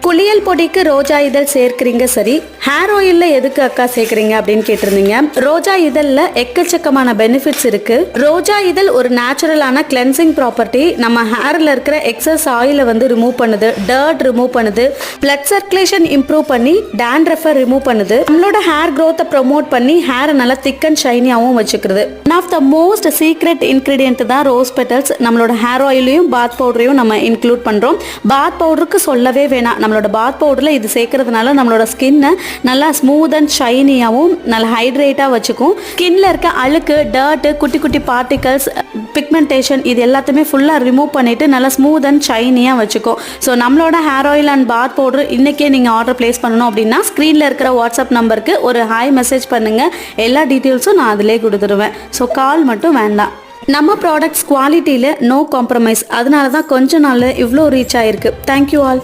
குளியல் பொடிக்கு ரோஜா இதழ் சேர்க்கிறீங்க சரி, ஹேர் ஆயில்ல எதுக்கு அக்கா சேர்க்குறீங்க அப்படின்னு கேட்டிருந்தீங்க. ரோஜா இதழில் எக்கச்சக்கமான பெனிஃபிட்ஸ் இருக்கு. ரோஜா இதழ் ஒரு நேச்சுரலான கிளென்சிங் ப்ராப்பர்ட்டி. நம்ம ஹேரில் இருக்கிற எக்ஸஸ் ஆயிலை வந்து ரிமூவ் பண்ணுது, டர்ட் ரிமூவ் பண்ணுது, பிளட் சர்க்குலேஷன் இம்ப்ரூவ் பண்ணி டேண்ட்ரஃபை ரிமூவ் பண்ணுது, நம்மளோட ஹேர் க்ரோத்தை ப்ரொமோட் பண்ணி ஹேரை நல்லா திக் அண்ட் ஷைனியாகவும் வச்சுக்கிறது. One of the most secret ingredient தான் ரோஸ் பெட்டல்ஸ். நம்மளோட ஹேர் ஆயிலையும் பாத் பவுடரையும் நம்ம இன்க்ளூட் பண்ணுறோம். பாத் பவுடருக்கு சொல்லவே வேணாம். நம்மளோட பாத் பவுடரில் இது சேர்க்கறதுனால நம்மளோட ஸ்கின்னை நல்லா ஸ்மூத் அண்ட் ஷைனியாகவும் நல்லா ஹைட்ரேட்டாக வச்சுக்கும். ஸ்கின்ல இருக்க அழுக்கு, டர்ட்டு, குட்டி குட்டி பார்ட்டிகல்ஸ், பிக்மெண்டேஷன் இது எல்லாத்தையுமே ஃபுல்லாக ரிமூவ் பண்ணிவிட்டு நல்லா ஸ்மூத் அண்ட் ஷைனியாக வச்சுக்கும். ஸோ நம்மளோட hair oil and path powder இன்றைக்கே நீங்கள் ஆர்டர் ப்ளேஸ் பண்ணணும் அப்படின்னா ஸ்க்ரீனில் இருக்கிற வாட்ஸ்அப் நம்பருக்கு ஒரு ஹாய் மெசேஜ் பண்ணுங்கள். எல்லா டீட்டெயில்ஸும் நான் அதிலே கொடுத்துருவேன். ஸோ கால் மட்டும் வேண்டாம். நம்ம ப்ராடக்ட்ஸ் குவாலிட்டியில் நோ காம்ப்ரமைஸ். அதனால தான் கொஞ்ச நாள் இவ்வளோ ரீச் ஆகிருக்கு. Thank you all.